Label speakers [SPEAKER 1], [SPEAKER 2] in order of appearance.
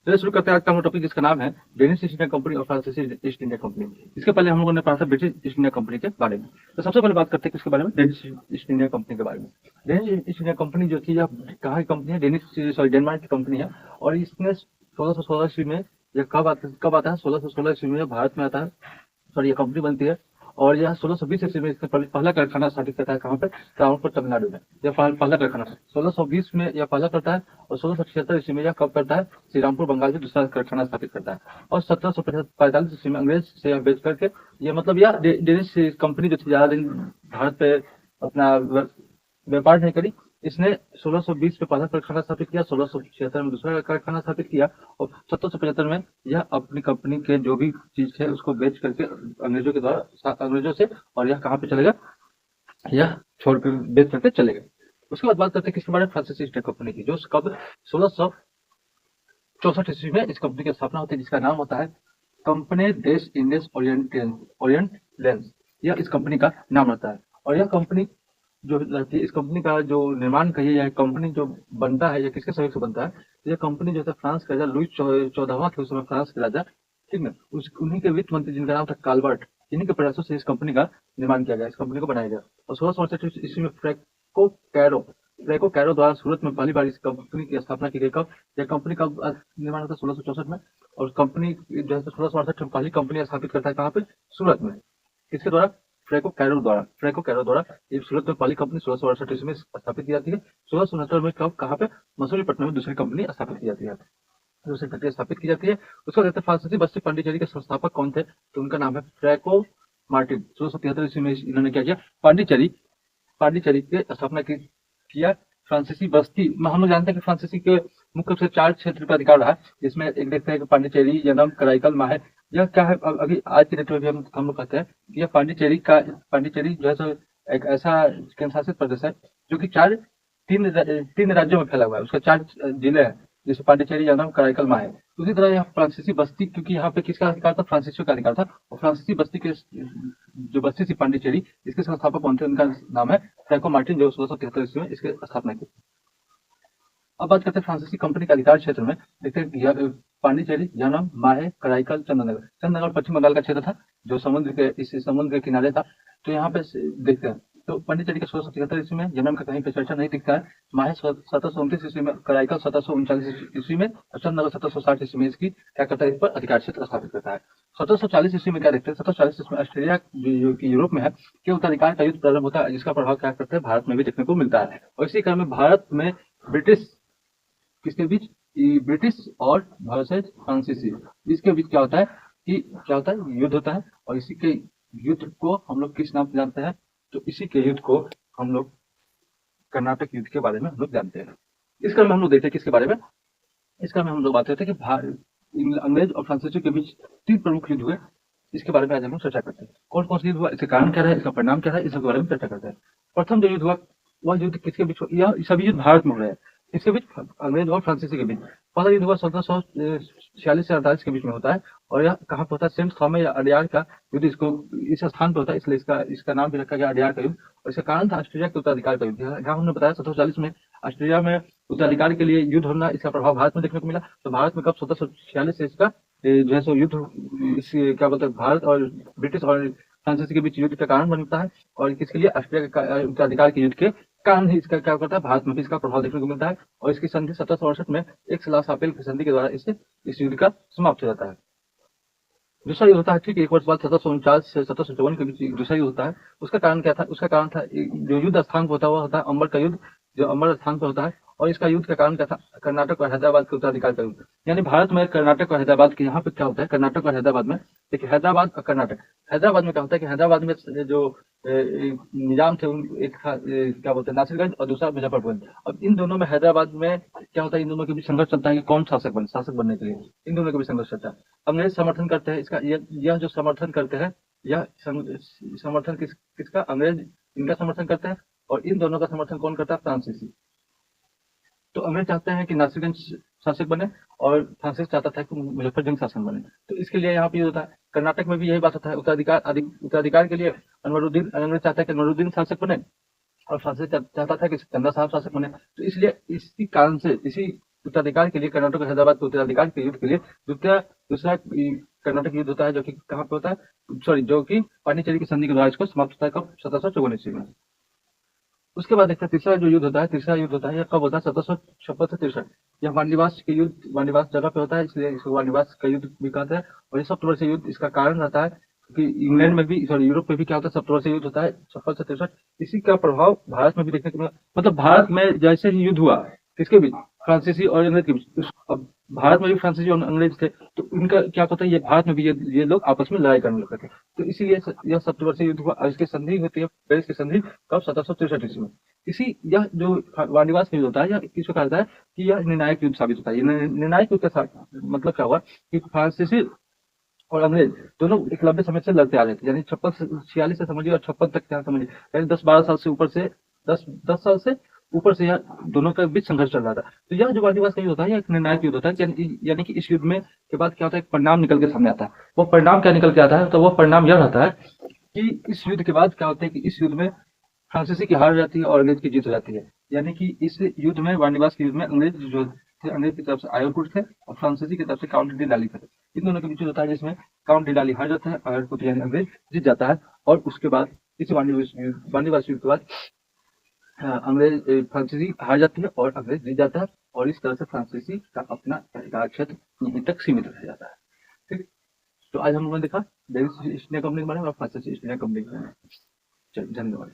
[SPEAKER 1] चलिए शुरू करते हैं आज का हमारा टॉपिक, जिसका नाम है डेनिश ईस्ट इंडिया कंपनी और फ्रांसीसी ईस्ट इंडिया कंपनी। इसके पहले हम लोगों ने पढ़ा था ब्रिटिश ईस्ट इंडिया कंपनी के बारे में। तो सबसे पहले बात करते हैं किसके बारे में, डेनिश ईस्ट इंडिया कंपनी के बारे में। डेनिश ईस्ट इंडिया कंपनी जो थी, यह कहाँ की कंपनी है, डेनमार्क की कंपनी है। और इसने 1616 ईस्वी में, यह कब आता है, 1616 ईस्वी में भारत में आता है। सॉरी, ये कंपनी बनती है। और यह 1620 ईस्वी में इसका पहला कारखाना स्थापित करता है। कहाँ पर, त्रावणकोर तमिलनाडु में। यह पहला कारखाना 1620 में यह पहला करता है। और 1676 ईस्वी में यह कब करता है, श्रीरामपुर बंगाल में दूसरा कारखाना स्थापित करता है। और 1745 ईस्वी में अंग्रेज से यह बेच करके, यह मतलब यह डेनिश कंपनी जो थी, ज्यादा दिन भारत पे अपना व्यापार नहीं करी। इसने 1620 में पहला कारखाना स्थापित किया, 1676 में दूसरा कारखाना स्थापित किया। और 1775 में यह अपनी कंपनी के जो भी चीज थे उसको बेच करके अंग्रेजों के द्वारा, अंग्रेजों से, और यह कहाँ पे चलेगा, यह छोड़ कर बेच करके चले गए। उसके बाद बात करते हैं किसके बारे में, फ्रांसीसी ईस्ट इंडिया कंपनी की, जो कब 1664 ईस्वी में इस कंपनी की स्थापना होती है, जिसका नाम होता है कंपनी देश इंडियस ओरिएंट लेंस। यह इस कंपनी का नाम रहता है। और यह कंपनी जो रहती है, इस कंपनी का जो निर्माण कहिए, यह कंपनी जो बनता है, यह किसके सहयोग से बनता है। यह कंपनी जो है फ्रांस का राजा लुई 14वां थे उस समय, फ्रांस के राजा, ठीक है, उन्हीं के वित्त मंत्री जिनका नाम था काल्बर्ट, इन्हीं के प्रयासों से इस कंपनी का निर्माण किया गया, इस कंपनी को बनाया गया। और 1667 ईस्वी में फ्रैंको कैरो द्वारा सूरत में पहली बार इस कंपनी की स्थापना की गई। कब, यह कंपनी का निर्माण होता है 1664 में। और कंपनी जो है 1668 में पहली कंपनी स्थापित करता है, कहाँ पे, सूरत में। किसके द्वारा, फ्रैंको कैरो द्वारा ये सूरत में पहली कंपनी 1668 ईस्वी में स्थापित की जाती है। 1669 में कब, कहाँ पे, मसूलीपट्टनम में दूसरी कंपनी स्थापित की जाती है, दूसरी कंपनी स्थापित की जाती है। उसको कहते हैं फ्रांसीसी बस्ती पांडिचेरी के संस्थापक कौन थे, तो उनका नाम है फ्रैंको मार्टिन। 1673 ईस्वी में इन्होंने क्या किया, पांडिचेरी की स्थापना किया। फ्रांसीसी बस्ती में हम लोग जानते हैं कि फ्रांसीसी के मुख्य रूप से 4 क्षेत्र पर अधिकार रहा, जिसमें एक देखते हैं कि पांडिचेरी, यनम, कराईकल, माहे। यह क्या है, अभी आज के डेट में भी हम लोग कहते हैं कि यह पांडिचेरी जो है सो एक ऐसा केंद्र शासित प्रदेश है जो कि तीन राज्यों में फैला हुआ है। उसका 4 जिले हैं, जैसे पांडिचेरी, यनम, कराईकल, माहे। उसी तरह यहाँ फ्रांसीसी बस्ती, क्योंकि यहाँ पे किसका अधिकार था, फ्रांसीसियों का अधिकार था। और फ्रांसीसी बस्ती के जो बस्ती थी पांडिचेरी, इसके संस्थापक कौन थे, उनका नाम है फ्रैंको मार्टिन, जो 1673 ईस्वी में इसकी स्थापना की। अब बात करते हैं फ्रांसीसी कंपनी के अधिकार क्षेत्र में। देखते हैं पांडिचेरी, यनम, माहे, कराईकल, चंदनगर पश्चिम बंगाल का क्षेत्र था, जो समुद्र के किनारे था। तो यहाँ पे देखते हैं, तो पांडिचेरी के 1673 ईस्वी में, यनम का कहीं पे चर्चा नहीं दिखता है। माहे 1729 ईस्वी में, कराईकल 1739 ईस्वी में, और चंदनगर 1760 ईस्वी में इसकी क्या करता है, इस पर अधिकार क्षेत्र स्थापित करता है। 1740 ईस्वी में क्या देखते हैं, 1740 ईस्वी में ऑस्ट्रेलिया जो कि यूरोप में है के उत्तराधिकार का युद्ध प्रारंभ होता है, जिसका प्रभाव क्या करते हैं, भारत में भी देखने को मिलता है। और इसी क्रम में भारत में ब्रिटिश किसके बीच, ब्रिटिश और वर्सेस फ्रांसीसी, इसके बीच क्या होता है युद्ध होता है। और इसी के युद्ध को हम लोग किस नाम से जानते हैं, तो इसी के युद्ध को हम लोग कर्नाटक युद्ध के बारे में हम लोग जानते हैं। इस क्रम में हम लोग देखते हैं किसके बारे में, इस क्रम में हम लोग बात करते हैं कि अंग्रेज और फ्रांसीसियों के बीच 3 प्रमुख युद्ध हुए। इसके बारे में आज हम लोग चर्चा करते हैं, कौन कौन सा युद्ध हुआ, इसके कारण क्या रहा, इसका परिणाम क्या रहा, इस बारे में चर्चा करते हैं। प्रथम जो युद्ध हुआ, वह युद्ध किसके बीच हुआ, यह सभी युद्ध भारत में हो रहे हैं, इसके बीच अंग्रेज और फ्रांसीसी के बीच। पहला युद्ध हुआ 1746 से 48 के बीच में होता है। और यह कहाँ पे होता है, सेंट थॉमे या अडयार का युद्ध, इसको इस स्थान पे होता है, इसलिए इसका नाम भी रखा गया अडयार का युद्ध। और इसका कारण था ऑस्ट्रेलिया के उत्तराधिकार का युद्ध। यहाँ हमने बताया 1740 में ऑस्ट्रेलिया में उत्तराधिकार के लिए युद्ध होना, इसका प्रभाव भारत में देखने को मिला। तो भारत में कब 1746 से इसका जो है सो युद्ध, क्या बोलते हैं, भारत और ब्रिटिश और फ्रांसीसी के बीच युद्ध का कारण बनता है। और किसके लिए, ऑस्ट्रेलिया के उत्तराधिकार के युद्ध के कारण ही इसका क्या करता है, भारत में भी इसका प्रभाव देखने को मिलता है। और इसकी संधि 1768 में एक सापेल की संधि के द्वारा इस युद्ध का समाप्त हो जाता है। दूसरा युद्ध होता है ठीक 1 वर्ष बाद 1749 से 1754 के बीच दूसरा युद्ध होता है। उसका कारण क्या था, उसका कारण था जो युद्ध स्थान पर होता है अम्बर का युद्ध, जो अम्बर स्थान पर होता है। और इसका युद्ध का कारण क्या था, कर्नाटक और हैदराबाद के उत्तराधिकार का युद्ध। यानी भारत में कर्नाटक और हैदराबाद के यहाँ पे क्या होता है, कर्नाटक और हैदराबाद में, देखिए हैदराबाद और कर्नाटक, हैदराबाद में क्या होता है कि हैदराबाद में जो निजाम थे, एक था क्या बोलते हैं, नासिरगंज, और दूसरा मुजफ्फरपुर। अब इन दोनों में, हैदराबाद में क्या होता है, इन दोनों के बीच संघर्ष चलता है कि कौन शासक बनने के लिए, इन दोनों के बीच संघर्ष चलता है। अंग्रेज समर्थन करते हैं इसका, यह जो समर्थन करते हैं, यह समर्थन किसका, अंग्रेज इनका समर्थन करते हैं। और इन दोनों का समर्थन कौन करता है, फ्रांसीसी। तो अंग्रेज चाहते हैं कि नासिरगंज शासक बने, और फ्रांसिस चाहता था कि मुजफ्फरजंग शासक बने। तो इसके लिए यहाँ पे ये होता है, कर्नाटक में भी यही बात होता है, उत्तराधिकार के लिए अंग्रेज चाहता है कि अनवरुद्दीन शासक बने, और फ्रांसिस चाहता था कि सिकंदर साहब शासक बने। तो इसलिए इसी कारण से, इसी उत्तराधिकार के लिए, कर्नाटक और हैदराबाद के उत्तराधिकार के युद्ध के लिए दूसरा कर्नाटक युद्ध होता है, जो कि कहाँ पे होता है, सॉरी, जो कि पांडिचेरी की संधि के द्वारा इसको समाप्त होता है, कब, 1754 ईस्वी में। उसके बाद देखते हैं तीसरा जो युद्ध होता है, तीसरा युद्ध होता है, यह कब होता है, 1756 से 63। यह वाणिवास के युद्ध, वाणिवास जगह पे होता है, इसलिए इसको वाणिवास का युद्ध भी कहते हैं। और ये सबसे बड़ा युद्ध, इसका कारण रहता है कि इंग्लैंड में भी, सॉरी, यूरोप में भी क्या होता है, सबसे बड़ा युद्ध होता है 56 से 63। इसी का प्रभाव भारत में भी देखने को मिला। मतलब भारत में जैसे ही युद्ध हुआ, किसके बीच, फ्रांसीसी और अंग्रेज के बीच। अब भारत में भी फ्रांसीसी और अंग्रेज थे, तो इनका क्या होता है, ये भारत में भी ये लोग आपस में लड़ाई करने लगे थे। तो इसीलिए यह सबसे बड़ा युद्ध हुआ। और इसकी संधि होती है, पेरिस की संधि, कब, 1763 ईस्वी में। इसी, यह जो वाणिवास का युद्ध होता है, यह किसको कहता है कि यह निर्णायक युद्ध साबित होता है। ये निर्णायक युद्ध का मतलब क्या हुआ कि फ्रांसीसी और अंग्रेज दोनों एक लंबे समय से लड़ते आ रहे थे, यानी 56 से 46 से समझिए और 56 तक क्या समझिए, यानी 10-12 साल से ऊपर से, 10 साल से ऊपर से यह दोनों का बीच संघर्ष चल रहा था। तो यह जो वाणिवास का युद्ध होता है, यह एक निर्णायक युद्ध होता है, यानी कि इस युद्ध में के बाद क्या होता है, एक परिणाम निकल के सामने आता है। वो परिणाम क्या निकल के आता है, तो वो परिणाम यह रहता है कि इस युद्ध के बाद क्या होता है कि इस युद्ध में फ्रांसीसी की हार जाती है और अंग्रेज की जीत हो जाती है। यानी कि इस युद्ध में, वाणिवास के युद्ध में, अंग्रेज जो थे, अंग्रेज की तरफ से आयरकुट थे और फ्रांसीसी की तरफ से काउंट डी लाली थे। इन दोनों के बीच होता है, जिसमें काउंट डी लाली हार जाता है, आयरकुट यानी अंग्रेज जीत जाता है। और उसके बाद इस वाणिवास युद्ध के बाद अंग्रेज, फ्रांसीसी हार जाती है और अंग्रेज जीत जाता है। और इस तरह से फ्रांसीसी का अपना अधिकार क्षेत्र यहीं तक सीमित रह जाता है। ठीक। तो आज हम लोगों ने देखा ब्रिटिश ईस्ट इंडिया कंपनी के बारे में और फ्रांसीसी ईस्ट इंडिया कंपनी के बारे में। चलिए, धन्यवाद।